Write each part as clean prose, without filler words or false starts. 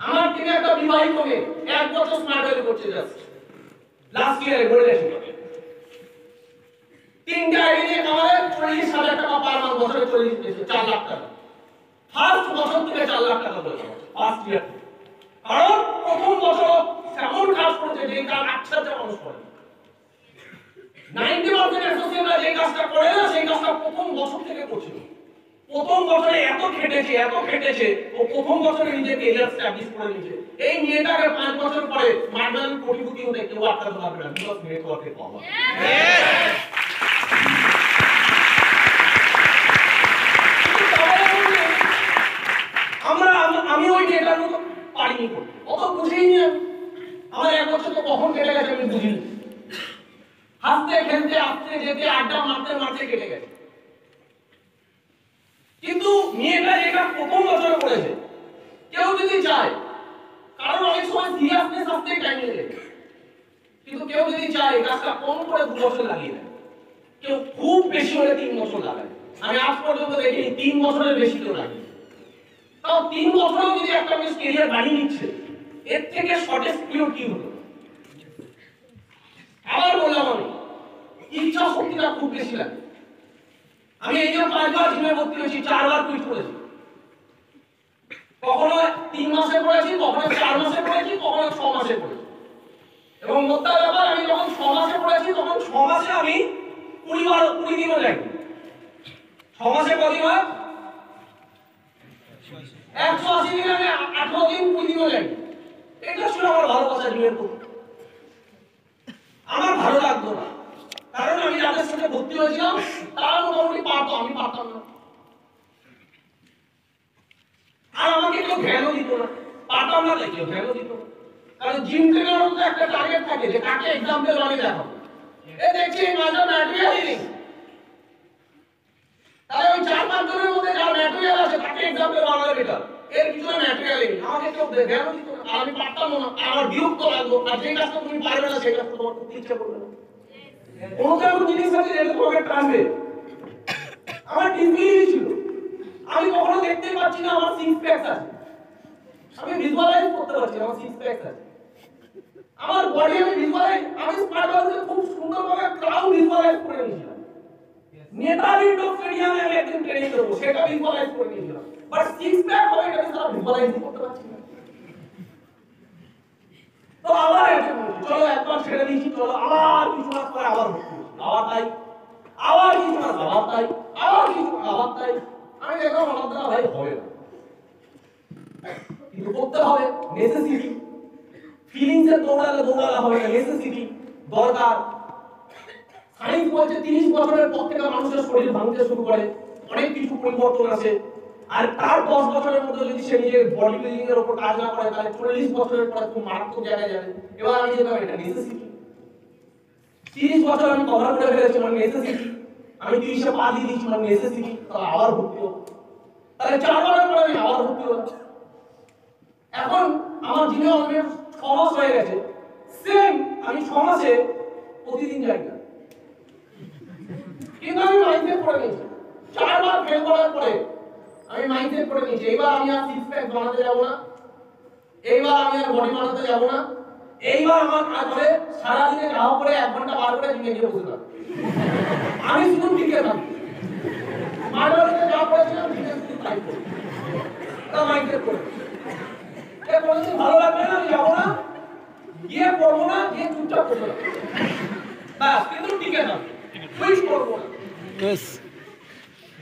আমার থেকে একটা বিবাহিত মেয়ে 1 বছর স্মার্ট ভ্যালু করছে জাস্ট লাস্ট ইয়ারে বলে দেখি 3টা আইডি নিয়ে কামালে 40,000 টাকা পার মাস, বছরে 4 লাখ টাকা। ফার্স্ট বছর থেকে 4 লাখ টাকা বলে ফার্স্ট ইয়ার। কারণ প্রথম বছর এমন কাজ করছে যে কাজ আচ্ছা মানুষ করে। 90% অ্যাসোসিয়েটরা যে কাজটা করে না সেই কাজটা প্রথম বছর থেকে করছিল। প্রথম বছরে এত খেটেছে ও প্রথম বছরে নিজেকে এস্টাবলিশ করে নিয়েছে। এই মেয়েটাকে 5 বছর পরে মার্বেল কোটিপতি হতে কেউ আটকাতে পারবে না, বিকজ নেটওয়ার্কে পাওয়া। আমি ওই ডেটার মতো পারিনি করতে, অত বুঝিনি। আমার 1 বছর তো কখন কেটে গেছে আমি বুঝিনি। হাসতে খেলতে আসতে যেতে আড্ডা মারতে কেটে গেছে। কিন্তু মেয়েটা যেটা প্রথম বছরে করেছে, কেউ যদি চায়, কারণ অনেক সময় সিরিয়াসনেস আসতে টাইম লাগে, কিন্তু কেউ যদি চায় কাজটা কম করে 2 বছর লাগিয়ে দেয়, কেউ খুব বেশি হলে 3 বছর লাগায়। আমি আজ পর্যন্ত দেখিনি 3 বছরের বেশি কেউ লাগে। তাও 3 বছরেও যদি একটা মানুষ ক্যারিয়ার বানিয়ে নিচ্ছে, এর থেকে শর্টেস্ট পিরিয়ড কি হলো? আবার বললাম আমি, ইচ্ছা শক্তিটা খুব বেশি লাগে। আমি এই যে 5 বার জিমে ভর্তি হয়েছি, 4 বার কুইট করেছি। কখনো 3 মাসে করেছি, কখনো 4 মাসে করেছি, কখনো 6 মাসে করেছি। এবং মোদ্দা ব্যাপার, আমি যখন 6 মাসে করেছি তখন 6 মাসে আমি 20 দিনও যাইনি। 6 মাসে কদিন হয়? 180 দিন, আমি 18 দিন 20 দিনও যাইনি। এটা ছিল আমার ভালোবাসা জিমের প্রতি। আমার ভালো লাগতো না, কারণ আমি যাদের সাথে ভর্তি হয়েছিলাম তারা মোটামুটি পারতো, আমি পারতাম না। আর আমাকে কেউ ধ্যানও দিত না, পারতাম না কেউ ধ্যানও দিত না। কারণ জিম ট্রেনারও তো একটা টার্গেট থাকে যে কাকে এক্সাম্পল বানিয়ে দেখাবো। দেখছি এই মাঝে ম্যাটেরিয়ালই নেই, তাহলে ওই 4-5 জনের মধ্যে যার ম্যাটেরিয়াল আছে তাকে এক্সাম্পল বানালে বেটার। এর পিছনে ম্যাটেরিয়ালই নেই, আমাকে কেউ ধ্যানও দিত না, আমি পারতাম না। আমার বিরক্ত লাগতো, আর যে কাজটা তুমি পারবে না সেই কাজটা তোমার করতে ইচ্ছা করবে না। কোনো এমন জিনিস আছে যেটা তোমাকে টানবে। আমার ডিসবিলিটি ছিল, আমি কখনো দেখতেই পাচ্ছি না আমার 6 প্যাক আছে, আমি ভিজুয়ালাইজ করতে পারছি আমার 6 প্যাক আছে। আমার বডি আমি ভিজুয়ালাইজ, আমি স্মার্ট ওয়াচে খুব সুন্দরভাবে ক্রাউড ভিজুয়ালাইজ করে নিয়েছিলাম। নেতাজি ইন্ডোর স্টেডিয়ামে আমি একদিন ট্রেনিং করব, সেটা ভিজুয়ালাইজ করে নিয়েছিলাম। বাট 6 প্যাক হবে এটা আমি ভিজুয়ালাইজ করতে পারছি না। তো আবার চলো একবার ছেড়ে দিয়েছি, চলো আবার কিছু মাস পরে আবার আবার তাই, আবার কিছু মাস আবার তাই, আবার কিছু আবার তাই। আমি দেখলাম আমার দ্বারা ভাই হবে না, কিন্তু করতে হবে, নেসেসিটি। ফিলিংস এর দৌড়ালে হবে না, নেসেসিটি দরকার। সায়েন্স বলছে 30 বছরের পর থেকে মানুষের শরীর ভাঙতে শুরু করে, অনেক কিছু পরিবর্তন আসে। আর তার 10 বছরের মধ্যে যদি সে নিজের বডি বিল্ডিং এর উপর কাজ না করে, তাহলে 40 বছরের পরে খুব মারাত্মক জায়গায় যাবে। এবার আমি যেটা এটা নেসেসিটি। 30 বছর আমি কভার করে ফেলেছি, মানে নেসেসিটি। আমি 30-এ পা দিয়ে দিয়েছি, মানে নেসেসিটি। তাহলে আবার ভর্তি হবো, তাহলে 4 বছর পরে আমি আবার ভর্তি হলাম। এখন আমার জিমে অলমোস্ট 6 মাস হয়ে গেছে, সেম আমি 6 মাসে প্রতিদিন যাই না, কিন্তু আমি মাইন্ডসেট করে নিয়েছি। 4 বার ফেল করার পরে আমি মাইন্ডসেট করে নিয়েছি, এইবার আমি আর 6 প্যাক বানাতে যাব না, এইবার আমি আর বডি বানাতে যাব না। এইবার আমার কাজ হবে সারাদিনে যা করে 1 ঘন্টা বার করে জিমে গিয়ে বসে থাকবো। আমি শুধু টিকে থাকবো, মার্বেলতে যা করেছিলাম জিমে শুধু তাই করবো। তা মাইন্ডসেট করে এ কোনদিন ভালো লাগবে না, আমি যাবো না, গিয়ে পড়বো না, গিয়ে চুপচাপ করবো না, বাস। কিন্তু টিকে থাকবো, সুইচ করবো না। यस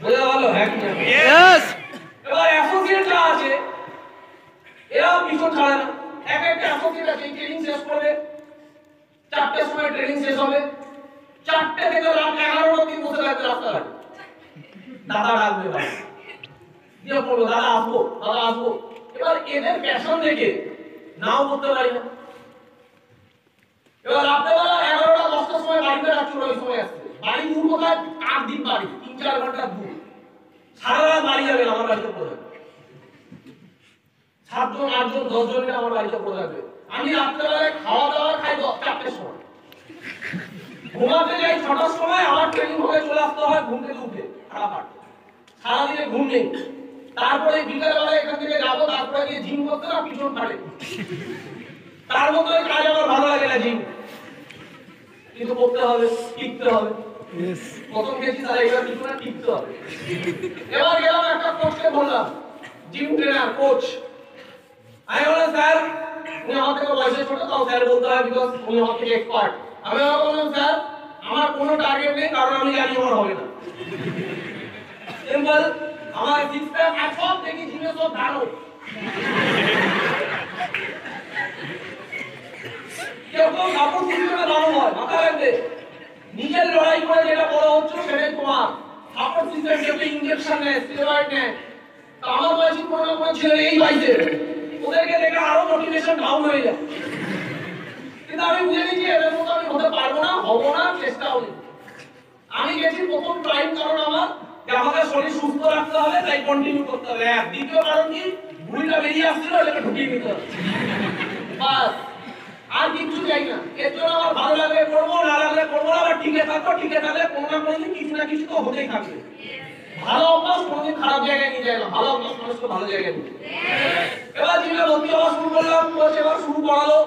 বোঝা ভালো, হ্যাঁ কি না? यस এবার অ্যাসোসিয়েটরা আছে, এরা পিছন ছাড়ে না। একটা অ্যাসোসিয়েট আছে, ট্রেনিং শেষ করবে, 4টার সময় ট্রেনিং শেষ হবে, 4টে থেকে রাত 11টা দিন বসে থাকবে রাস্তাঘাটে। দাদা ডাকবে ভাই, দিয়ে বলবো দাদা আসবো, দাদা আসবো। এবার এদের প্যাশন দেখে নাও করতে পারি না। এবার রাত্রেবেলা 11টা-10টার সময় বাড়িতে রাখছিল, ওই সময় আসছে। বাড়ি দূর কোথায়? 8 দিন বাড়ি, 3-4 ঘন্টা দূর। সারা রাত বাড়ি যাবে আমার বাড়িতে পড়ে যাবে, 7 জন 8 জন 10 জন আমার বাড়িতে পড়ে যাবে। আমি রাত্রেবেলায় খাওয়া দাওয়া খাই 4টার সময়, ঘুমাতে যাই 6টার সময়, আমার ট্রেনিং হয়ে চলে আসতে হয় ঘুম থেকে উঠে। সারাদিনে ঘুম নেই, তারপরে বিকালবেলা এখান থেকে যাবো, তারপরে গিয়ে জিম করতে না পিছন ফাটে। তার মতো কাজ আমার ভালো লাগে না জিম, কিন্তু করতে হবে, শিখতে হবে। প্রথম গেছি তাহলে এবার কিছু না শিখতে হবে। এবার গেলাম একটা কোচকে বললাম, জিম ট্রেনার কোচ, আমি বললাম স্যার উনি আমার থেকে বয়সে ছোট, তাও স্যার বলতে হয় বিকজ উনি আমার থেকে এক্সপার্ট। আমি বললাম স্যার আমার কোনো টার্গেট নেই, কারণ আমি জানি আমার হবে না। সিম্পল, আমার সিক্স প্যাক আর সব দেখি জিমে সব দাঁড়ো, কেউ কেউ সাপোর্ট সিস্টেমে দাঁড়ো হয়, মাথা রাখবে নিজের লড়াই করে যেটা বড় হচ্ছে সেটাই তোমার। সাপোর্ট সিস্টেম যেটা ইনজেকশন নেয়, স্টেরয়েড নেয়, তো আমার বয়সী কোনো না কোনো ছেলে এই বাইছে, ওদেরকে দেখে আরো মোটিভেশন ডাউন হয়ে যায়। কিন্তু আমি বুঝে নিয়েছি এদের মতো আমি হতে পারবো না, হবো না, চেষ্টাও নেই। আমি গেছি প্রথম টাইম, কারণ আমার আমাদের শরীর সুস্থ রাখতে হবে, তাই কন্টিনিউ করতে হবে। এক, দ্বিতীয় কারণ কি, ভুঁড়িটা বেরিয়ে আসছিল, এটাকে ঢুকিয়ে নিতে হবে, বাস, আর কিছু চাই না। এর জন্য আমার ভালো লাগলে করবো, না লাগলে করবো না, আবার ঠিকই থাকবো, ঠিকই থাকলে কোনো না কোনো দিন কিছু না কিছু তো হতেই থাকবে। ভালো অভ্যাস কোনোদিন খারাপ জায়গায় নিয়ে যায় না, ভালো অভ্যাস মানুষকে ভালো জায়গায় নিয়ে। এবার জিমে ভর্তি হওয়া শুরু করলাম, কোচ এবার শুরু করালো,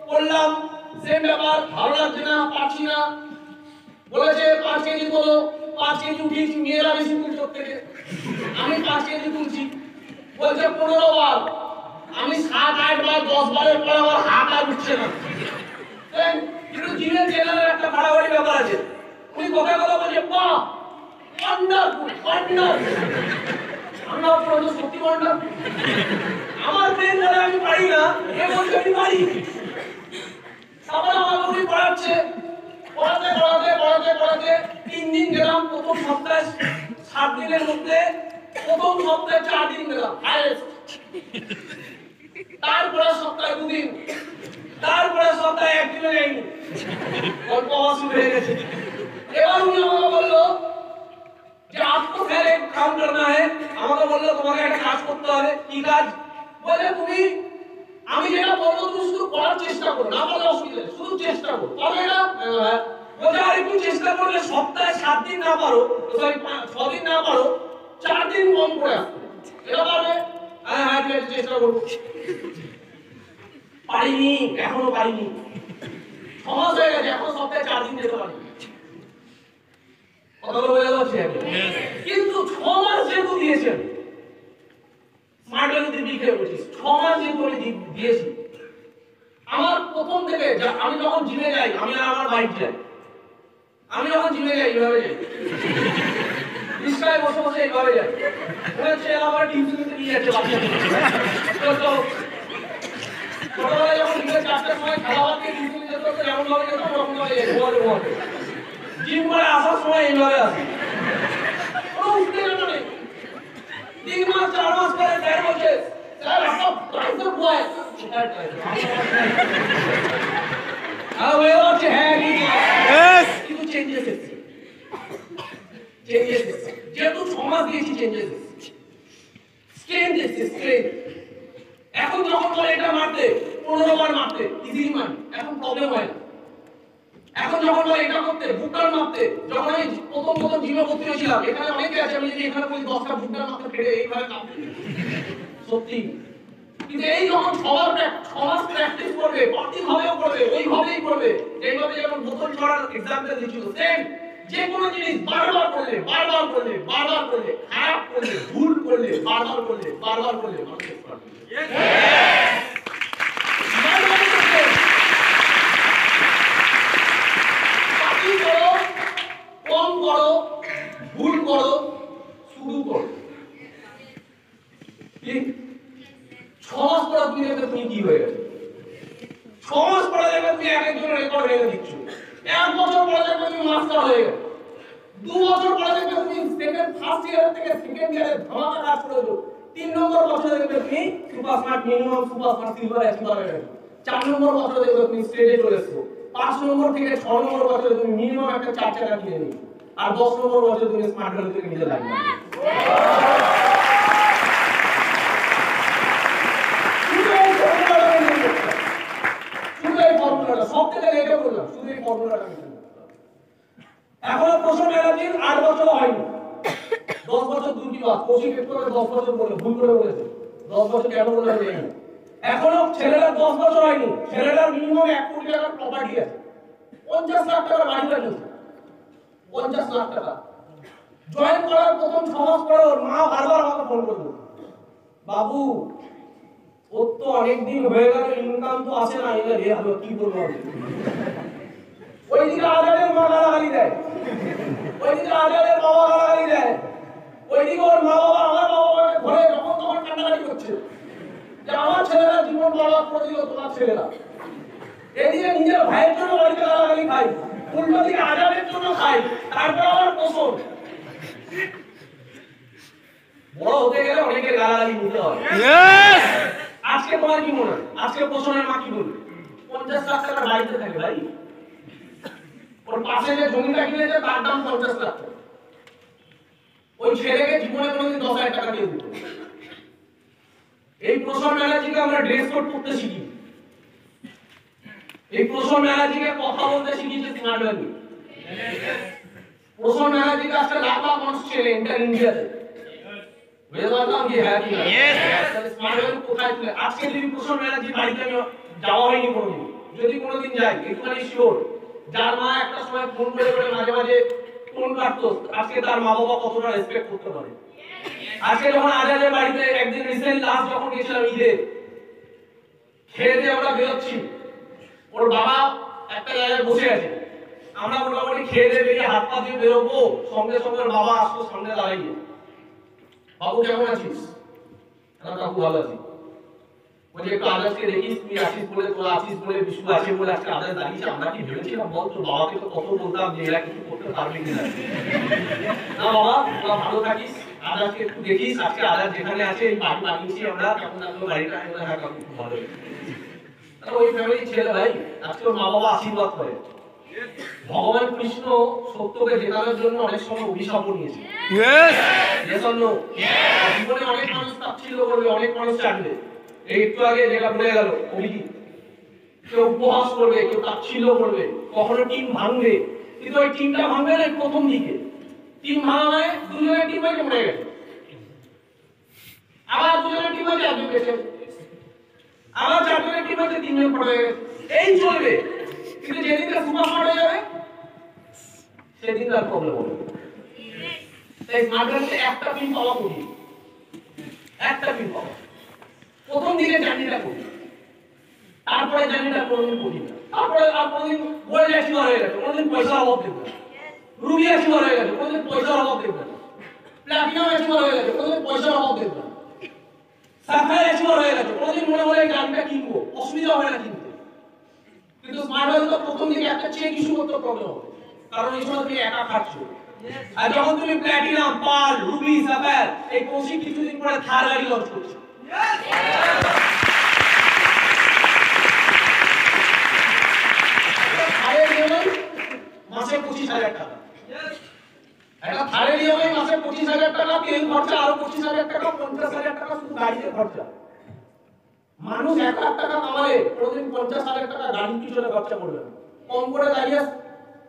করলাম, সেম ব্যাপার, ভালো লাগছে না, পারছি না। বলেছে 5 কেজি তোলো, 5 কেজি উঠিয়েছি, মেয়েরা বেশি তুলছে ওর থেকে, আমি 5 কেজি তুলছি। বলছে 15 বার, আমি 7, 8 বার, 10 বারের পর আমার হাত আর উঠছে না। কিন্তু জিমের ট্রেনারের একটা বাড়াবাড়ি ব্যাপার আছে, উনি কথা বলছে বাহ ওয়ান্ডারফুল ওয়ান্ডারফুল, আমরা আপনাদের সত্যি ওয়ান্ডারফুল। আমার ব্রেন ধরে আমি পারি না, এ বলছে আমি পারি। তারপরে আমার উনি পড়াচ্ছে, পড়াতে পড়াতে পড়াতে পড়াতে 3 দিন গেলাম, প্রথম সপ্তাহে 7 দিনের মধ্যে প্রথম সপ্তাহে 4 দিন গেলাম হাইয়েস্ট, তারপরে সপ্তাহে 2 দিন, তারপরে সপ্তাহে 1 দিনও যাইনি, গল্প হওয়া শুরু হয়ে গেছে। এবার উনি আমাকে বললো যে आपको फिर एक काम करना है, আমাকে বললো তোমাকে একটা কাজ করতে হবে। কি কাজ? বলে তুমি আমি যেটা বলবো তুমি শুধু করার চেষ্টা করো, না বলে অসুবিধা নেই, শুধু চেষ্টা করো, পারবে না? বলে আর একটু চেষ্টা করলে সপ্তাহে 7 দিন না পারো, সরি 6 দিন না পারো, 4 দিন কম করে আসবে, এটা পারবে? হ্যাঁ হ্যাঁ ঠিক আছে চেষ্টা করবো। পারিনি, এখনো পারিনি, 6 মাস হয়ে গেছে, এখন সপ্তাহে 4 দিন যেতে পারি। কথা বলে যাচ্ছে কিন্তু 6 মাস যেহেতু দিয়েছেন, স্মার্ট যদি লিখে বলছি 6 মাস যেহেতু আমি দিয়েছি, আমার প্রথম থেকে আমি যখন জিমে যাই, আমি আর আমার বাইক যাই, আমি যখন জিমে যাই এইভাবে যাই, রিস্কায় বসে বসে এইভাবে যাই, ওরা ছেলে আমার টিউশনিতে নিয়ে যাচ্ছে বাচ্চা। ছোটবেলায় যখন বিকেল 4টার সময় খেলাবাদ দিয়ে টিউশনি যেতে হতো, যেমন ভাবে যেতাম ওরকম ভাবে যাই, ঘুমাতে ঘুমাতে। জিম করে আসার সময় এইভাবে আসে, কোনো উত্তেজনা নেই। 3 মাস 4 মাস পরে স্যার বলছে স্যার আপনার ট্রাইসেপ বয়, আর ওই হচ্ছে হ্যাঁ কিন্তু চেঞ্জেস এসেছে, চেঞ্জেস এসেছে, যেহেতু 6 মাস দিয়েছি চেঞ্জেস এসেছে, স্ট্রেংথ এসেছে, স্ট্রেংথ। এখন যখন বলে এটা মারতে 15 বার মারতে ইজিলি মারি, এখন প্রবলেম হয় না। এখন যখন বলে এটা করতে বুকটার মারতে, যখন আমি প্রথম জিমে ভর্তি হয়েছিলাম, এখানে অনেকে আছে, আমি যদি এখানে বলি 10টা বুকটার মারতে ফেলে এইভাবে কাঁপতে সত্যি। কিন্তু এই যখন 6 মাস প্র্যাকটিস করবে, প্রতিভাবেও করবে, ওইভাবেই করবে, এইভাবে যেমন বোতল ছড়ার এক্সাম্পল দিয়েছিল, সেম যে কোনো জিনিস বারবার করলে বারবার করলে বারবার করলে, খারাপ করলে ভুল করলে বারবার করলে বারবার করলে মানুষ এক্সপার্ট হবে। কম করো, ভুল করো, শুরু করো, ঠিক 6 মাস পরে তুমি দেখবে তুমি কি হয়ে গেছে। 6 মাস পরে দেখবে তুমি এক একজনের রেকর্ড ভেঙে দিচ্ছ, 1 বছর পরে দেখবে তুমি মাস্টার হয়ে গেছো, 2 বছর পরে দেখবে তুমি ফার্স্ট ইয়ার থেকে সেকেন্ড ইয়ারে ধামাকা কাজ করেছো, 3 নম্বর বছরে দেখবে তুমি super smart minimum super smart silver achiever হয়ে গেছো, 4 নম্বর বছরে দেখবে তুমি স্টেজে চলে এসেছো, 5 নম্বর থেকে 6 নম্বর বছরে তুমি মিনিমাম একটা 4 চাকা কিনে নিয়েছো, আর 10 নম্বর বছরে তুমি স্মার্ট ভ্যালু থেকে নিজে লাগবে। সব থেকে লেগে বললাম শুধু এই ফর্মুলাটা মেনটেন করতে হবে। এখনো প্রশ্ন ব্যানার্জির 8 বছর হয়নি, 10 বছর দূর কি বাদ, কৌশিক একটু আগে 10 বছর বলে ভুল করে বলেছে, 10 বছর কেন বলে আমি জানি না। এখনো ছেলেরা 10 বছর হয়নি, ছেলেটার মিনিমাম 1 কোটি টাকার প্রপার্টি আছে, 50 লাখ টাকার বাড়ি বানিয়েছে, 50 লাখ টাকা। জয়েন করার প্রথম 6 মাস পরে ওর মা বারবার আমাকে ফোন করতো, বাবু ওর তো অনেকদিন হয়ে গেল, ইনকাম তো আসে না, এটা রে আমি কি বলবো। ওইদিকে আজাদের মা গালাগালি দেয়, ওইদিকে আজাদের বাবা গালাগালি দেয়, ওইদিকে ওর মা বাবা আমার বাবা মাকে ঘরে যখন তখন কান্নাকাটি করছে যে আমার ছেলেরা জীবন বরবাদ করে দিল তোমার ছেলেরা। এদিকে নিজের ভাইয়ের জন্য বাড়িতে গালাগালি খাই, উল্টো দিকে আজাদের জন্য খাই, তারপর আবার পোষণ। বড় হতে গেলে অনেকের গালাগালি নিতে হয়। আজকে তোমার কি মনে হয়, আজকে পোষণের মা কি বলবে? 50 লাখ টাকা বাড়িতে থাকে ভাই, ওর পাশে যে জমিটা কিনেছে তার দাম 50 লাখ টাকা। ওই ছেলেকে জীবনে কোনোদিন 10,000 টাকা দিয়ে দিত। এই প্রসন্ন ব্যানার্জিকে আমরা ড্রেস কোড পরতে শিখি, এই প্রসন্ন ব্যানার্জিকে কথা বলতে শিখিয়েছে স্মার্ট ভ্যালি। প্রসন্ন ব্যানার্জিকে আজকে লাখ লাখ মানুষ ছেলে ইন্টার ইন্ডিয়াতে আজকে যদি প্রসন্ন ব্যানার্জি বাড়িতে আমি যাওয়া হয়নি কোনোদিন, যদি কোনোদিন যাই একটুখানি শিওর, যার মা একটা সময় ফোন করে করে মাঝে মাঝে ফোন কাটতো, আজকে তার মা বাবা কতটা রেসপেক্ট করতে পারে। আজকে যখন আজাদের বাড়িতে একদিন রিসেন্ট লাস্ট যখন গেছিলাম ঈদে, খেয়ে দিয়ে আমরা বেরোচ্ছি, ওর বাবা একটা জায়গায় বসে আছে, আমরা মোটামুটি খেয়ে দিয়ে বেরিয়ে হাত পা দিয়ে বেরোবো, সঙ্গে সঙ্গে ওর বাবা আসতো সামনে দাঁড়িয়ে, বাবু কেমন আছিস? কাকু ভালো আছি। বলছে একটু আদার্সকে দেখিস, তুই আছিস বলে, তোরা আছিস বলে, বিষ্ণু আছে বলে আজকে আদার্স দাঁড়িয়েছে, আমরা কি ভেবেছিলাম বল? তোর বাবাকে তো কত বলতাম যে এরা কিছু করতে পারবে কিনা। না বাবা, তোরা ভালো থাকিস, আদার্সকে একটু দেখিস, আজকে আদার্স যেখানে আছে এই বাড়ি বানিয়েছি আমরা, কেমন লাগলো বাড়িটা? হ্যাঁ কাকু খুব ভালো। ওই ফ্যামিলির ছেলে ভাই, আজকে ওর মা বাবা আশীর্বাদ করে। ভগবান কৃষ্ণ সত্যকে জেতানোর জন্য অনেক সময় অভিশাপ নিয়েছে। জীবনে অনেক মানুষ তাচ্ছিল্য করবে, অনেক মানুষ চাটবে। এই একটু আগে যেটা বলে গেল অভিজিৎ, কেউ উপহাস করবে, কেউ তাচ্ছিল্য করবে, কখনো টিম ভাঙবে, কিন্তু ওই টিমটা ভাঙবে না প্রথম দিকে। টিম ভাঙা মানে দুজনের টিম হয়ে মরে গেছে, আবার দুজনের টিম হয়ে একজন বেঁচে, আবার চারজনের টিম হচ্ছে 3 জন পড়ে গেছে, এই চলবে। কিন্তু যেদিনটা সুপার স্মার্ট হয়ে যাবে সেদিন তার প্রবলেম হবে। তাই স্মার্টনেসে একটা পিন পাওয়া কঠিন, একটা পিন পাওয়া। প্রথম দিকে জার্নিটা কঠিন, তারপরে জার্নিটা কোনোদিন কঠিন, তারপরে আর কোনোদিন গোল্ড অ্যাচিভার হয়ে গেছে, কোনোদিন পয়সার অভাব দেখবে না। রুবি অ্যাচিভার হয়ে গেছে, কোনোদিন পয়সার অভাব দেখবে না। প্লাটিনাম অ্যাচিভার হয়ে গেছে, কোনোদিন পয়সার অভাব দেখবে না। সাফায়ার অ্যাচিভার হয়ে গেছে, কোনোদিন মনে মনে গানটা কিনবো, অসুবিধা হবে না কিনতে। কিন্তু স্মার্ট হলে তো প্রথম দিকে একটা চেক ইস্যু করতে প্রবলেম হবে, কারণ এই সময় তুমি একা খাচ্ছো। আর যখন তুমি প্ল্যাটিনাম, পার্ল, রুবি, সাফায়ার, এই কৌশিক কিছুদিন পরে থার গাড়ি লঞ্চ করছে। থারের ইএমআই মাসে 25,000 টাকা, একটা থারের ইএমআই মাসে 25,000 টাকা, তেল খরচা আরো 25,000 টাকা, 50,000 টাকা শুধু গাড়িতে খরচা। মানুষ 1 লাখ টাকা কামালে প্রতিদিন 50,000 টাকা গাড়ির পিছনে খরচা করবে না। কম করে দাঁড়িয়ে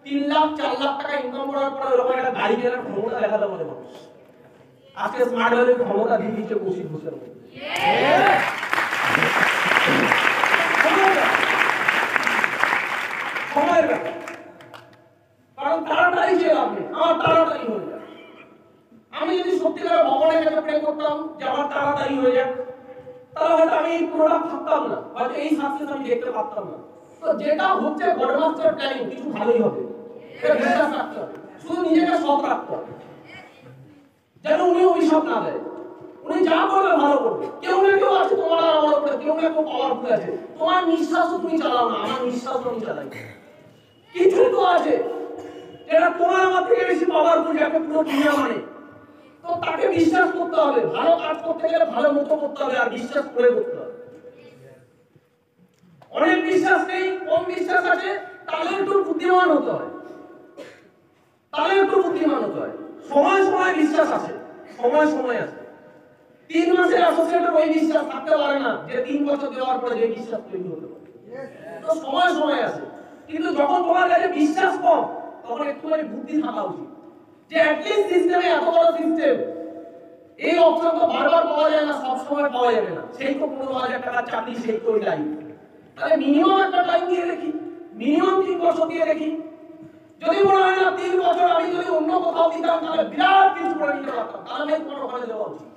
3 লাখ 4 লাখ টাকা ইনকাম করার পরে এরকম একটা গাড়ি কেনার ক্ষমতা দেখাতে পারে মানুষ। আজকে স্মার্ট ভ্যালির ক্ষমতা দিয়ে দিচ্ছে কৌশিক ঘোষের মধ্যে। সময়ের ব্যাপার, কারণ তাড়াতাড়ি যে আপনি আমার তাড়াতাড়ি হয়ে যায়। আমি যদি সত্যিকার ভগবানের কাছে প্রে করতাম যে আমার তাড়াতাড়ি হয়ে যায়, তাহলে হয়তো আমি এই প্রোডাক্ট থাকতাম না, হয়তো এই সাকসেস আমি দেখতে পারতাম না। তো যেটা হচ্ছে গডমাস্টার প্ল্যানিং, কিছু ভালোই হবে, এটা বিশ্বাস রাখতে হবে, শুধু নিজেকে সৎ রাখতে হবে, যেন উনি অভিশাপ না দেয়। উনি যা করবে ভালো করবে। কেউ না কেউ আছে তোমার আর আমার উপরে, কেউ না কেউ পাওয়ারফুল আছে। তোমার নিঃশ্বাসও তুমি চালাও না, আমার নিঃশ্বাসও আমি চালাই। কিছু তো আছে যেটা তোমার আমার থেকে বেশি পাওয়ারফুল, যাকে পুরো দুনিয়া মানে। তো তাকে বিশ্বাস করতে হবে, ভালো কাজ করতে গেলে ভালো মতো করতে হবে, আর বিশ্বাস করে করতে হবে। অনেক বিশ্বাস নেই, কম বিশ্বাস আছে, তাহলে একটু বুদ্ধিমান হতে হয়, তাহলে একটু বুদ্ধিমান হতে হয়। সময় সময় বিশ্বাস আছে, সময় সময় আছে। 3 মাসের অ্যাসোসিয়েটের ওই বিশ্বাস থাকতে পারে না যে 3 বছর দেওয়ার পরে যে বিশ্বাস তৈরি হতে পারে। তো সময় সময় আছে, কিন্তু যখন তোমার কাছে বিশ্বাস কম, তখন একটুখানি বুদ্ধি থাকা উচিত যে অ্যাটলিস্ট সিস্টেমে এত বড় সিস্টেম এই অপশন তো বারবার পাওয়া যায় না, সব সময় পাওয়া যাবে না। সেই তো 15,000 টাকার চাকরি, সেই তো টাইম। তাহলে মিনিমাম একটা টাইম দিয়ে দেখি, মিনিমাম 3 বছর দিয়ে দেখি। যদি মনে হয় না 3 বছর আমি যদি অন্য কোথাও দিতাম তাহলে বিরাট কিছু করে নিতে পারতাম, তাহলে আমি তোমার ওখানে দেওয়া উচিত,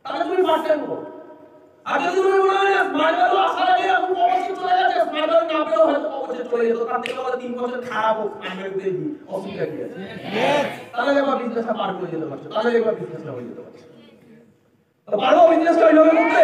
তাহলে তুমি ফার্স্ট টাইম করো। আর যদি তুমি মনে হয় না স্মার্টওয়্যার আসার আগে এখন অবশ্যই চলে গেছে, স্মার্টওয়্যার না পেলেও হয়তো অবশ্যই চলে যেত, তার থেকে বলে 3 বছর খারাপ হোক, স্মার্টওয়্যার দিয়ে দিই, অসুবিধা কি আছে? তাহলে একবার বিজনেসটা পার করে যেতে পারছো, তাহলে একবার বিজনেসটা হয়ে যেতে পারছো। তো পারো বিজনেসটা ওইভাবে করতে?